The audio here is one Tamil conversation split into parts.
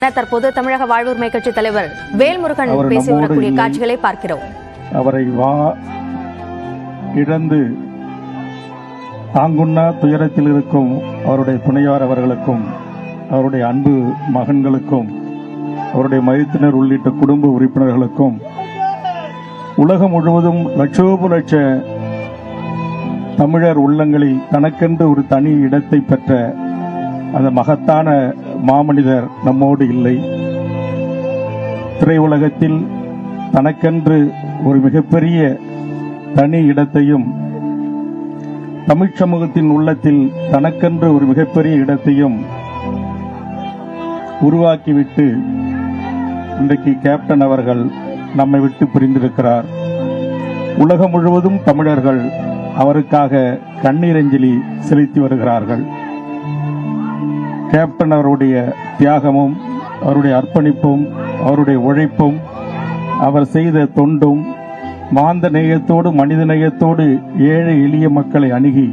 தற்போது தமிழக வாழ்வுரிமை கட்சி தலைவர் வேல்முருகன் பேசி வரக்கூடிய காட்சிகளை பார்க்கிறோம். அவரை இழந்து தாங்குண்ணா துயரத்தில் இருக்கும் அவருடைய துணையார் அவர்களுக்கும் அவருடைய அன்பு மகன்களுக்கும் அவருடைய மைத்தினர் உள்ளிட்ட குடும்ப உறுப்பினர்களுக்கும் உலகம் முழுவதும் லட்சோப லட்ச தமிழர் உள்ளங்களில் தனக்கென்று ஒரு தனி இடத்தை பெற்ற அந்த மகத்தான மாமனிதர் நம்மோடு இல்லை. திரையுலகத்தில் தனக்கென்று ஒரு மிகப்பெரிய தனி இடத்தையும் தமிழ் சமூகத்தின் உள்ளத்தில் தனக்கென்று ஒரு மிகப்பெரிய இடத்தையும் உருவாக்கிவிட்டு இன்றைக்கு கேப்டன் அவர்கள் நம்மை விட்டு பிரிந்திருக்கிறார். உலகம் முழுவதும் தமிழர்கள் அவருக்காக கண்ணீரஞ்சலி செலுத்தி வருகிறார்கள். கேப்டன் அவருடைய தியாகமும் அவருடைய அர்ப்பணிப்பும் அவருடைய உழைப்பும் அவர் செய்த தொண்டும் மாந்த நேயத்தோடு மனித நேயத்தோடு ஏழை எளிய மக்களை அணுகி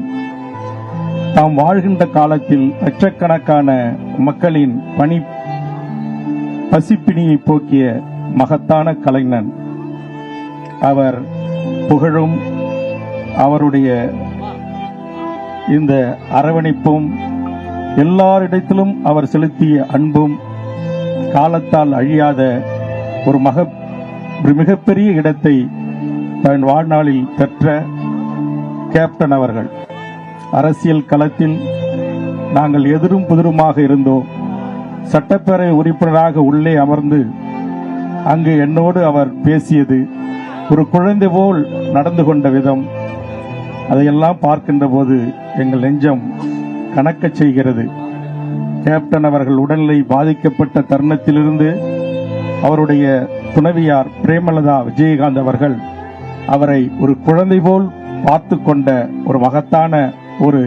தாம் வாழ்கின்ற காலத்தில் லட்சக்கணக்கான மக்களின் பசிப்பிணியை போக்கிய மகத்தான கலைஞன். அவர் புகழும் அவருடைய இந்த அரவணைப்பும் எல்லாரிடத்திலும் அவர் செலுத்திய அன்பும் காலத்தால் அழியாத ஒரு மிகப்பெரிய இடத்தை தன் வாழ்நாளில் பெற்ற கேப்டன் அவர்கள். அரசியல் களத்தில் நாங்கள் எதிரும் புதிருமாக இருந்தோம். சட்டப்பேரவை உறுப்பினராக உள்ளே அமர்ந்து அங்கு என்னோடு அவர் பேசியது, ஒரு குழந்தை போல் நடந்து கொண்ட விதம், அதையெல்லாம் பார்க்கின்ற போது எங்கள் நெஞ்சம் கணக்கச் செய்கிறது. கேப்டன் அவர்கள் உடல்நிலை பாதிக்கப்பட்ட தருணத்திலிருந்து அவருடைய துணைவியார் பிரேமலதா விஜயகாந்த் அவர்கள் அவரை ஒரு குழந்தை போல் பார்த்து கொண்ட ஒரு மகத்தான ஒரு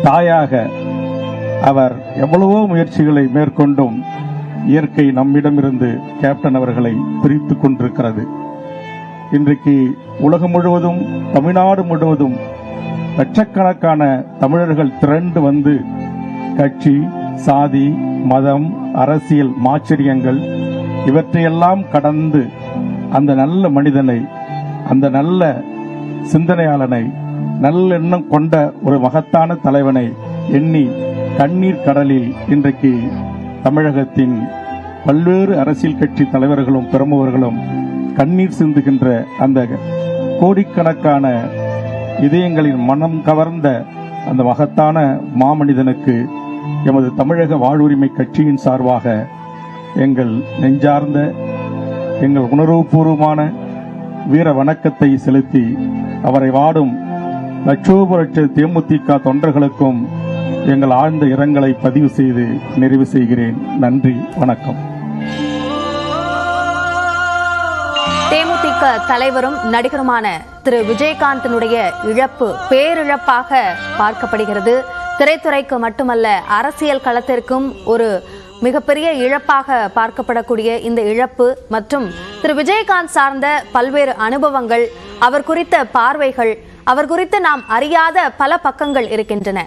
தாயாக அவர் எவ்வளவோ முயற்சிகளை மேற்கொண்டும் இயற்கை நம்மிடமிருந்து கேப்டன் அவர்களை பிரித்துக் கொண்டிருக்கிறது. இன்றைக்கு உலகம் முழுவதும் தமிழ்நாடு முழுவதும் லட்சக்கணக்கான தமிழர்கள் திரண்டு வந்து கட்சி, சாதி, மதம், அரசியல் மாச்சரியங்கள் இவற்றையெல்லாம் கடந்து அந்த நல்ல மனிதனை, அந்த நல்ல சிந்தனையாளனை, நல்லெண்ணம் கொண்ட ஒரு மகத்தான தலைவனை எண்ணி கண்ணீர் கடலில் இன்றைக்கு தமிழகத்தின் பல்வேறு அரசியல் கட்சி தலைவர்களும் பிரமுகர்களும் கண்ணீர் சிந்துகின்ற அந்த கோடிக்கணக்கான இதயங்களின் மனம் கவர்ந்த அந்த மகத்தான மாமனிதனுக்கு எமது தமிழக வாழ்வுரிமை கட்சியின் சார்பாக எங்கள் நெஞ்சார்ந்த எங்கள் உணர்வுபூர்வமான வீர வணக்கத்தை செலுத்தி அவரை வாடும் லட்சோப லட்ச தேமுதிக தொண்டர்களுக்கும் எங்கள் ஆழ்ந்த இரங்கலை பதிவு செய்து நிறைவு செய்கிறேன். நன்றி, வணக்கம். தேமுதிக தலைவரும் நடிகருமான திரு விஜயகாந்தினுடைய இழப்பு பேரிழப்பாக பார்க்கப்படுகிறது. திரைத்துறைக்கு மட்டுமல்ல, அரசியல் களத்திற்கும் ஒரு மிகப்பெரிய இழப்பாக பார்க்கப்படக்கூடிய இந்த இழப்பு மற்றும் திரு விஜயகாந்த் சார்ந்த பல்வேறு அனுபவங்கள், அவர் குறித்த பார்வைகள், அவர் குறித்து நாம் அறியாத பல பக்கங்கள் இருக்கின்றன.